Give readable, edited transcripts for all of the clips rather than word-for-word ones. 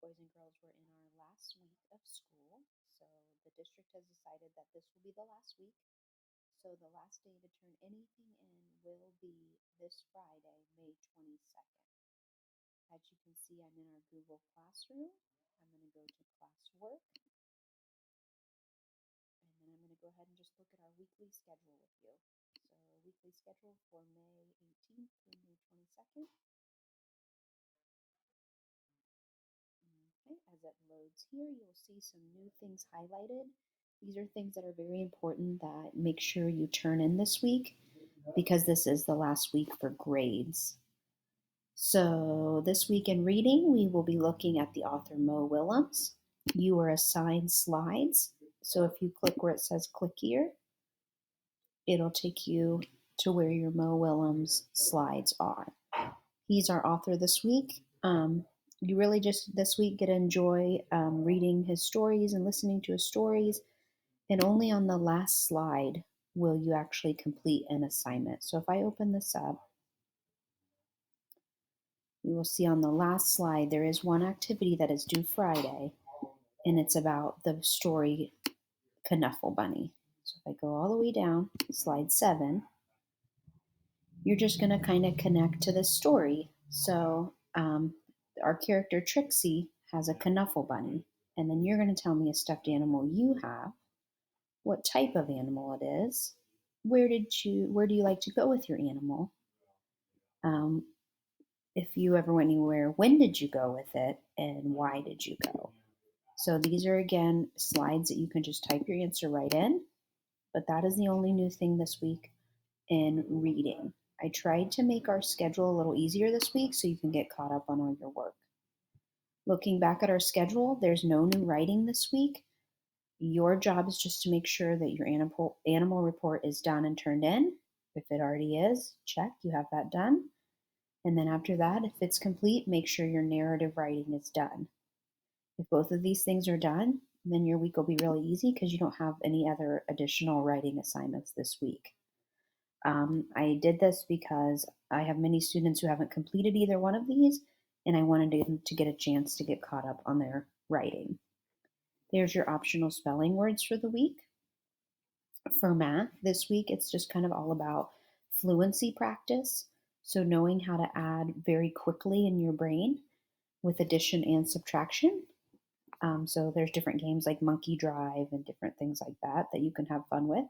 boys and girls, we're in our last week of school. So the district has decided that this will be the last week. So the last day to turn anything in will be this Friday, May 22nd. As you can see, I'm in our Google Classroom. I'm going to go to classwork, and then I'm going to go ahead and just look at our weekly schedule with you. So weekly schedule for May 18th through May 22nd. Okay, as it loads here, you'll see some new things highlighted. These are things that are very important that make sure you turn in this week because this is the last week for grades. So this week in reading, we will be looking at the author Mo Willems. You are assigned slides. So if you click where it says click here, it'll take you to where your Mo Willems slides are. He's our author this week. You really just this week get to enjoy reading his stories and listening to his stories. And only on the last slide will you actually complete an assignment. So if I open this up, you will see on the last slide there is one activity that is due Friday, and it's about the story Knuffle Bunny. So if I go all the way down, slide 7, you're just going to kind of connect to this story. So our character Trixie has a Knuffle Bunny, and then you're going to tell me a stuffed animal you have, what type of animal it is, where do you like to go with your animal, um, if you ever went anywhere, when did you go with it, and why did you go? So these are again slides that you can just type your answer right in, but that is the only new thing this week in reading. I tried to make our schedule a little easier this week so you can get caught up on all your work. Looking back at our schedule, there's no new writing this week. Your job is just to make sure that your animal report is done and turned in. If it already is, check, you have that done. And then after that, if it's complete, make sure your narrative writing is done. If both of these things are done, then your week will be really easy because you don't have any other additional writing assignments this week. I did this because I have many students who haven't completed either one of these, and I wanted them to get a chance to get caught up on their writing. There's your optional spelling words for the week. For math, this week it's just kind of all about fluency practice. So knowing how to add very quickly in your brain with addition and subtraction. So there's different games like Monkey Drive and different things like that that you can have fun with.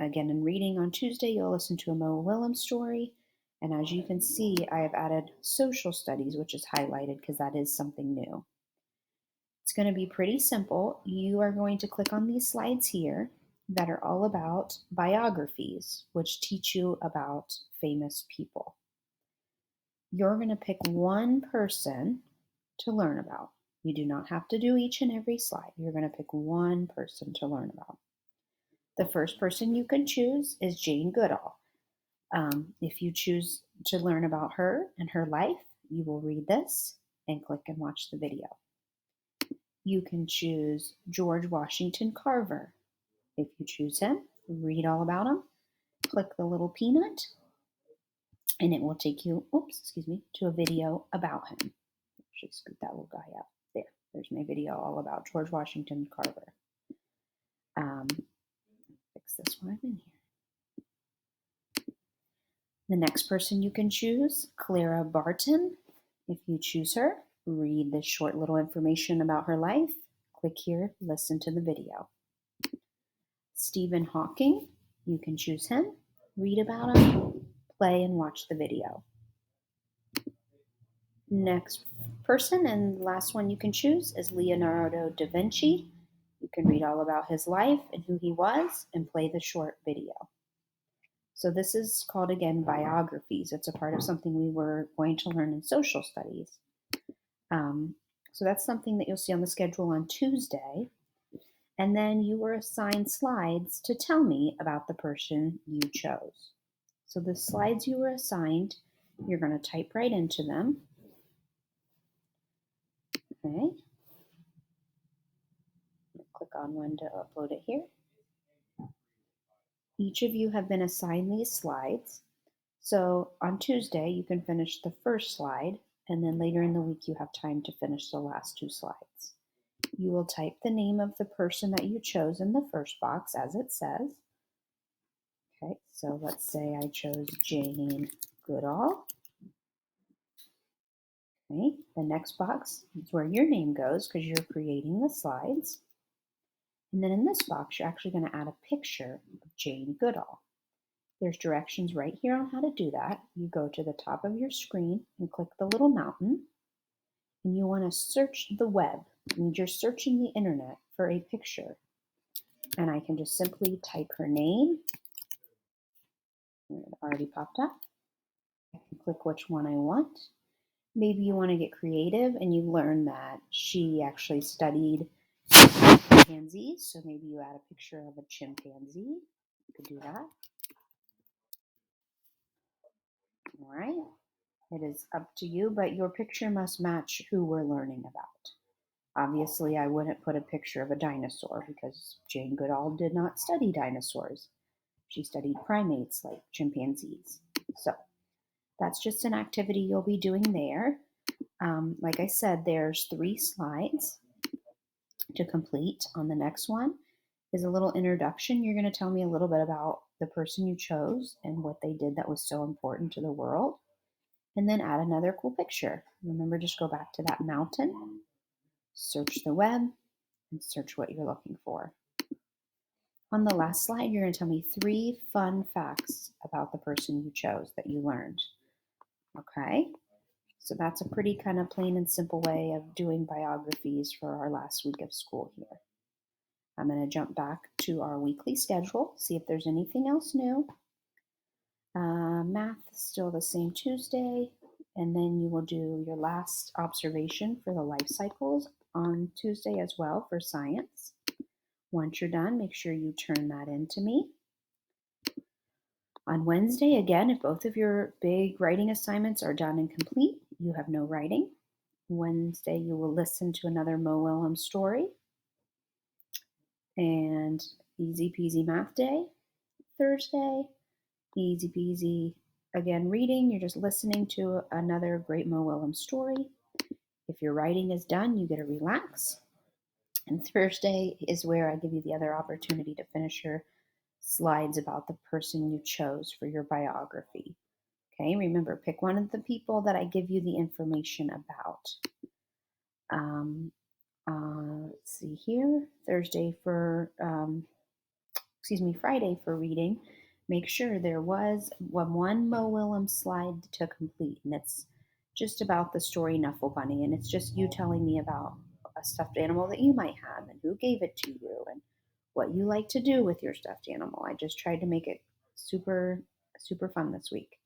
Again, in reading on Tuesday, you'll listen to a Mo Willems story. And as you can see, I have added social studies, which is highlighted because that is something new. It's going to be pretty simple. You are going to click on these slides here that are all about biographies, which teach you about famous people. You're going to pick one person to learn about. You do not have to do each and every slide. You're going to pick one person to learn about. The first person you can choose is Jane Goodall. If you choose to learn about her and her life, you will read this and click and watch the video. You can choose George Washington Carver. If you choose him, read all about him, click the little peanut, and it will take you, to a video about him. Actually, scoot that little guy up. There's my video all about George Washington Carver. Fix this while I'm in here. The next person you can choose, Clara Barton. If you choose her, read this short little information about her life. Click here, listen to the video. Stephen Hawking, you can choose him, read about him, play and watch the video. Next person and last one you can choose is Leonardo da Vinci. You can read all about his life and who he was and play the short video. So this is called, again, biographies. It's a part of something we were going to learn in social studies. So that's something that you'll see on the schedule on Tuesday. And then you were assigned slides to tell me about the person you chose. So the slides you were assigned, you're going to type right into them. Okay. Click on one to upload it here. Each of you have been assigned these slides. So on Tuesday, you can finish the first slide, and then later in the week you have time to finish the last 2 slides. You will type the name of the person that you chose in the first box as it says. Okay, so let's say I chose Jane Goodall. Okay, the next box is where your name goes because you're creating the slides. And then in this box, you're actually going to add a picture of Jane Goodall. There's directions right here on how to do that. You go to the top of your screen and click the little mountain, and you want to search the web. It means you're searching the internet for a picture. And I can just simply type her name. It already popped up. I can click which one I want. Maybe you want to get creative and you learn that she actually studied chimpanzees. So maybe you add a picture of a chimpanzee. You could do that. All right. It is up to you, but your picture must match who we're learning about. Obviously, I wouldn't put a picture of a dinosaur because Jane Goodall did not study dinosaurs. She studied primates like chimpanzees. So that's just an activity you'll be doing there. Like I said, there's 3 slides to complete. On the next one is a little introduction. You're going to tell me a little bit about the person you chose and what they did that was so important to the world. And then add another cool picture. Remember, just go back to that mountain, search the web, and search what you're looking for. On the last slide, you're going to tell me 3 fun facts about the person you chose that you learned. Okay, so that's a pretty kind of plain and simple way of doing biographies for our last week of school here. I'm going to jump back to our weekly schedule, see if there's anything else new. Math is still the same Tuesday, and then you will do your last observation for the life cycles on Tuesday as well for science. Once you're done, make sure you turn that in to me. On Wednesday, again, if both of your big writing assignments are done and complete, you have no writing. Wednesday, you will listen to another Mo Willems story. And easy peasy math day. Thursday, easy peasy, again, reading. You're just listening to another great Mo Willems story. If your writing is done, you get to relax. And Thursday is where I give you the other opportunity to finish your slides about the person you chose for your biography. Okay, remember, pick one of the people that I give you the information about. Let's see here, Friday for reading. Make sure there was one Mo Willems slide to complete, and it's just about the story Knuffle Bunny, and it's just you telling me about a stuffed animal that you might have and who gave it to you and what you like to do with your stuffed animal. I just tried to make it super, super fun this week.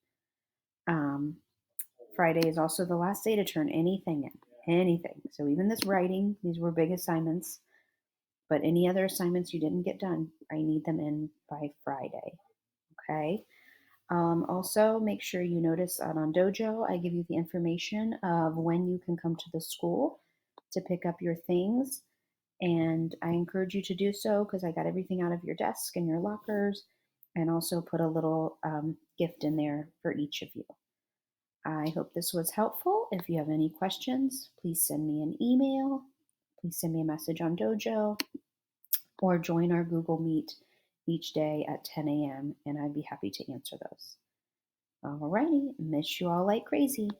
Friday is also the last day to turn anything in, anything. So even this writing, these were big assignments, but any other assignments you didn't get done, I need them in by Friday. Okay. Also, make sure you notice that on Dojo, I give you the information of when you can come to the school to pick up your things. And I encourage you to do so because I got everything out of your desk and your lockers, and also put a little gift in there for each of you. I hope this was helpful. If you have any questions, please send me an email. Please send me a message on Dojo or join our Google Meet each day at 10 a.m. and I'd be happy to answer those. Alrighty, miss you all like crazy.